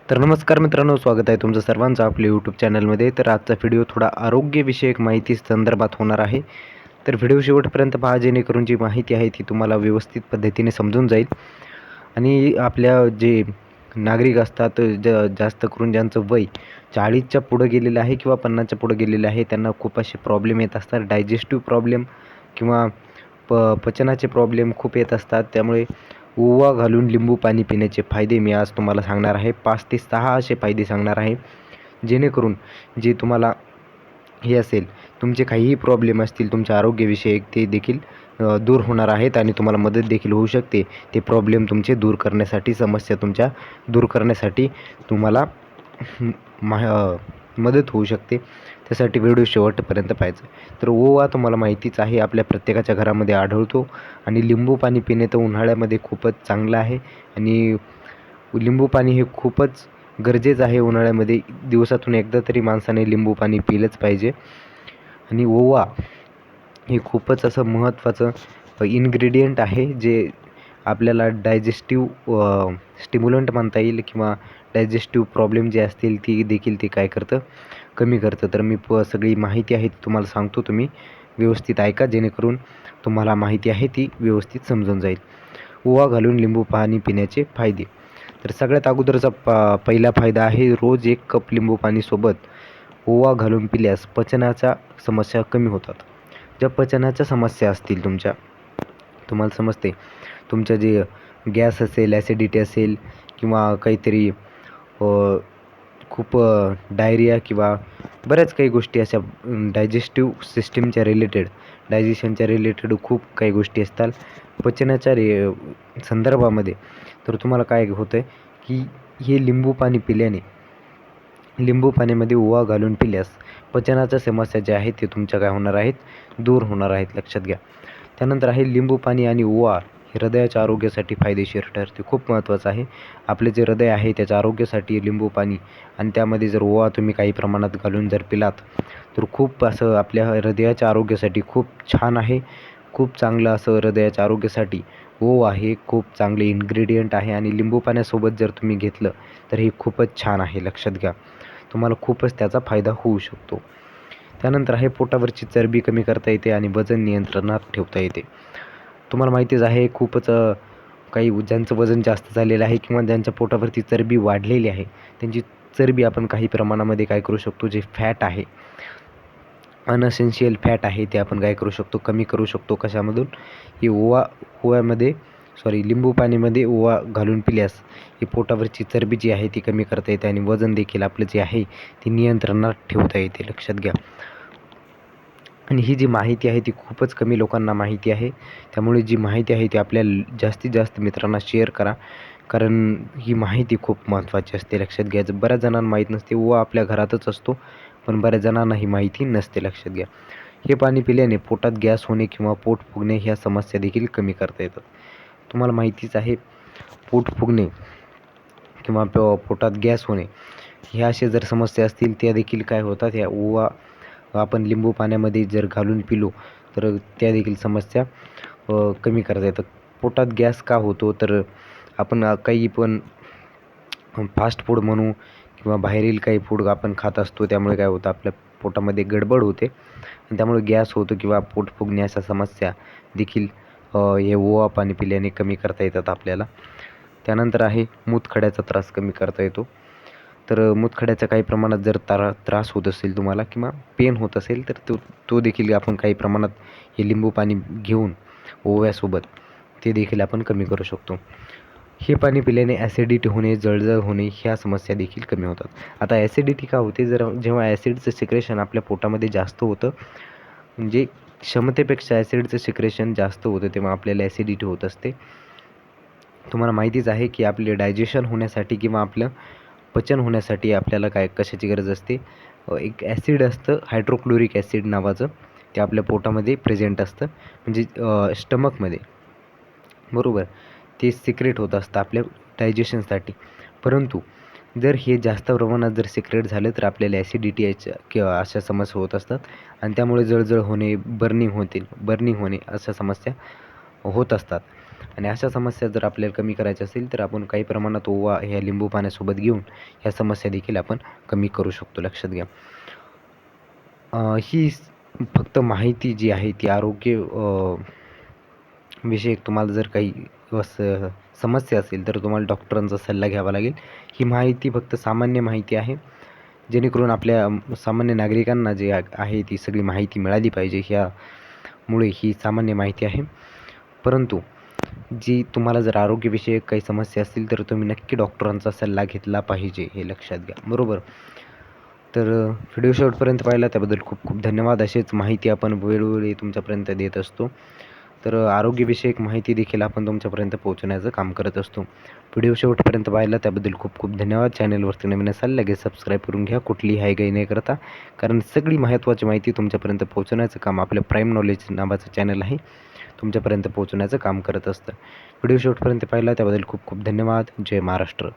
तर नमस्कार मित्रांनो, स्वागत आहे तुमचं सर्वांचं आपल्या यूट्यूब चॅनलमध्ये. तर आजचा व्हिडिओ थोडा आरोग्यविषयक माहिती संदर्भात होणार आहे. तर व्हिडिओ शेवटपर्यंत पहा, जेणेकरून जी माहिती आहे ती तुम्हाला व्यवस्थित पद्धतीने समजून जाईल. आणि आपल्या जे नागरिक असतात, जास्त करून ज्यांचं वय 40च्या पुढं गेलेलं आहे किंवा 50च्या पुढं गेलेलं आहे, त्यांना खूप असे प्रॉब्लेम येत असतात. डायजेस्टिव्ह प्रॉब्लेम किंवा पचनाचे प्रॉब्लेम खूप येत असतात. त्यामुळे ओवा घालून लिंबू पाणी पिण्याचे फायदे मी आज तुम्हाला सांगणार आहे. 5 ते 6 असे फायदे सांगणार आहे, जेणेकरून जे तुम्हाला हे असेल, तुमचे काहीही प्रॉब्लेम असतील तुमच्या आरोग्यविषयक, ते देखील दूर होणार आहेत आणि तुम्हाला मदत देखील होऊ शकते. ते प्रॉब्लेम तुमचे दूर करण्यासाठी, समस्या तुमच्या दूर करण्यासाठी तुम्हाला मदत होऊ शकते. त्यासाठी व्हिडिओ शेवटपर्यंत पाहायचं. तर ओवा तुम्हाला माहितीच आहे, आपल्या प्रत्येकाच्या घरामध्ये आढळतो आणि लिंबू पाणी पिणे तर उन्हाळ्यामध्ये खूपच चांगलं आहे. आणि लिंबू पाणी हे खूपच गरजेचं आहे उन्हाळ्यामध्ये. दिवसातून एकदा तरी माणसाने लिंबू पाणी पिलंच पाहिजे. आणि ओवा हे खूपच असं महत्त्वाचं इन्ग्रेडियंट आहे, जे आपल्याला डायजेस्टिव्ह स्टिम्युलंट म्हणता येईल किंवा डायजेस्टिव्ह प्रॉब्लेम जे असतील ती देखील ते काय करतं, कमी करतं. तर मी सगळी माहिती आहे ती तुम्हाला सांगतो, तुम्ही व्यवस्थित ऐका, जेणेकरून तुम्हाला माहिती आहे ती व्यवस्थित समजून जाईल. ओवा घालून लिंबू पाणी पिण्याचे फायदे. तर सगळ्यात अगोदरचा पहिला फायदा आहे, रोज 1 कप लिंबू पाणीसोबत ओवा घालून पिल्यास पचनाच्या समस्या कमी होतात. ज्या पचनाच्या समस्या असतील तुमच्या, तुम्हाला समजते तुमचं जे गॅस असेल, ॲसिडिटी असेल किंवा काहीतरी खूप डायरिया किंवा बऱ्याच काही गोष्टी अशा डायजेस्टिव्ह सिस्टीमच्या रिलेटेड, डायजेशनच्या रिलेटेड खूप काही गोष्टी असतात पचनाच्या संदर्भामध्ये. तर तुम्हाला काय होतं आहे की हे लिंबू पाणी पिल्याने, लिंबू पाण्यामध्ये ओवा घालून पिल्यास पचनाच्या समस्या ज्या आहेत ते तुमच्या काय होणार आहेत, दूर होणार आहेत, लक्षात घ्या. त्यानंतर आहे लिंबू पाणी आणि ओवा हे हृदयाच्या आरोग्यासाठी फायदेशीर ठरते. खूप महत्त्वाचं आहे. आपले जे हृदय आहे त्याच्या आरोग्यासाठी लिंबू पाणी आणि त्यामध्ये जर ओवा तुम्ही काही प्रमाणात घालून जर पिलात, तर खूप असं आपल्या हृदयाच्या आरोग्यासाठी खूप छान आहे. खूप चांगलं असं हृदयाच्या आरोग्यासाठी ओवा हे खूप चांगले इन्ग्रेडियंट आहे. आणि लिंबू पाण्यासोबत जर तुम्ही घेतलं तर हे खूपच छान आहे, लक्षात घ्या. तुम्हाला खूपच त्याचा फायदा होऊ शकतो. त्यानंतर आहे पोटावरची चरबी कमी करता येते आणि वजन नियंत्रणात ठेवता येते. तुम्हाला माहितीच आहे, खूपच काही ज्यांचं वजन जास्त झालेलं आहे किंवा ज्यांच्या पोटावरती चरबी वाढलेली आहे, त्यांची चरबी आपण काही प्रमाणामध्ये काय करू शकतो, जे फॅट आहे, अनएसेन्शियल फॅट आहे, ते आपण काय करू शकतो, कमी करू शकतो. कशामधून? हे ओव्यामध्ये लिंबू पाणीमध्ये ओवा घालून पिल्यास ही पोटावरची चरबी जी आहे ती कमी करता येते आणि वजन देखील आपलं जे आहे ती नियंत्रणात ठेवता येते, लक्षात घ्या. आणि ही जी माहिती आहे ती खूपच कमी लोकांना माहिती आहे. त्यामुळे जी माहिती आहे ती आपल्या जास्तीत जास्त मित्रांना शेअर करा, कारण ही माहिती खूप महत्त्वाची असते, लक्षात घ्यायचं. बऱ्याच जणांना माहीत नसते. ओवा आपल्या घरातच असतो, पण बऱ्याच जणांना ही माहिती नसते, लक्षात घ्या. हे पाणी पिल्याने पोटात गॅस होणे किंवा पोट फुगणे ह्या समस्या देखील कमी करता येतात. तुम्हाला माहितीच आहे, पोट फुगणे किंवा पोटात गॅस होणे ह्या अशा जर समस्या असतील, त्या देखील काय होतात, ह्या ओवा आपण लिंबू पाण्यामध्ये जर घालून पिलो तर त्या देखील समस्या कमी करता येतात. पोटात गॅस का होतो, तर आपण काही पण फास्ट फूड म्हणू किंवा बाहेरील काही फूड आपण खात असतो, त्यामुळे काय होतं, आपल्या पोटामध्ये गडबड होते आणि त्यामुळे गॅस होतो किंवा पोट फुगणे अशा समस्या देखील हे ओवा पाणी पिल्याने कमी करता येतात आपल्याला. त्यानंतर आहे मूतखड्याचा त्रास कमी करता येतो. तर मूतखड्याचा काही प्रमाणात जर त्रास होत असेल तुम्हाला किंवा पेन होत असेल, तर तो देखील आपण काही प्रमाणात हे लिंबू पाणी घेऊन ओव्यासोबत ते देखील आपण कमी करू शकतो. हे पाणी पिल्याने ॲसिडिटी होणे, जळजळ होणे ह्या समस्या देखील कमी होतात. आता ॲसिडिटी का होते, जेव्हा ॲसिडचं सिक्रेशन आपल्या पोटामध्ये जास्त होतं, म्हणजे क्षमतेपेक्षा ॲसिडचं सिक्रेशन जास्त होतं, तेव्हा आपल्याला ॲसिडिटी होत असते. तुम्हाला माहितीच आहे की आपले डायजेशन होण्यासाठी किंवा आपलं पचन होण्यासाठी आपल्याला कशाची गरज असते, एक ॲसिड असतं, हायड्रोक्लोरिक ॲसिड नावाचं, ते आपल्या पोटामध्ये प्रेझेंट असतं, म्हणजे स्टमकमध्ये, बरोबर. ते सिक्रेट होत असतं आपल्या डायजेशनसाठी. परंतु जर हे जास्त प्रमाणात जर सिक्रेट झालं तर आपल्याला ॲसिडिटी याच्या किंवा अशा समस्या होत असतात आणि त्यामुळे जळजळ होणे, बर्निंग होणे अशा समस्या होत असतात. आणि अशा समस्या जर आपल्याला कमी करायच्या असेल तर आपण काही प्रमाणात ओवा ह्या लिंबू पाण्यासोबत घेऊन ह्या समस्या देखील आपण कमी करू शकतो. लक्षात घ्या. ही फक्त माहिती जी आहे ती आरोग्य विषयक तुम्हाला जर काही समस्या असेल तर तुम्हाला डॉक्टरांचा सल्ला घ्यावा लागेल. ही माहिती फक्त सामान्य माहिती आहे, जेणेकरून आपल्या सामान्य नागरिकांना जे आहे ती सगळी माहिती मिळाली पाहिजे. ह्यामुळे ही सामान्य माहिती आहे. परंतु जी तुम्हाला जर आरोग्यविषयक काही समस्या असतील तर तुम्ही नक्की डॉक्टरांचा सल्ला घेतला पाहिजे, हे लक्षात घ्या. बरोबर. तर व्हिडिओ शेवटपर्यंत पाहिला त्याबद्दल खूप खूप धन्यवाद. अशीच माहिती आपण वेळोवेळी तुमच्यापर्यंत देत असतो. तर आरोग्यविषयक माहिती देखील आपण तुमच्यापर्यंत पोहोचवण्याचं काम करत असतो. व्हिडिओ शेवटपर्यंत पाहिला त्याबद्दल खूप खूप धन्यवाद. चॅनलवरती नवीन असाल लगेच सबस्क्राईब करून घ्या, कुठलीही हायगय न करता, कारण सगळी महत्त्वाची माहिती तुमच्यापर्यंत पोहोचवण्याचं काम आपलं प्राईम नॉलेज नावाचं चॅनल आहे तुमच्यापर्यंत पोहोचवण्याचं काम करत असतं. व्हिडिओ शेवटपर्यंत पाहिला त्याबद्दल खूप खूप धन्यवाद. जय महाराष्ट्र.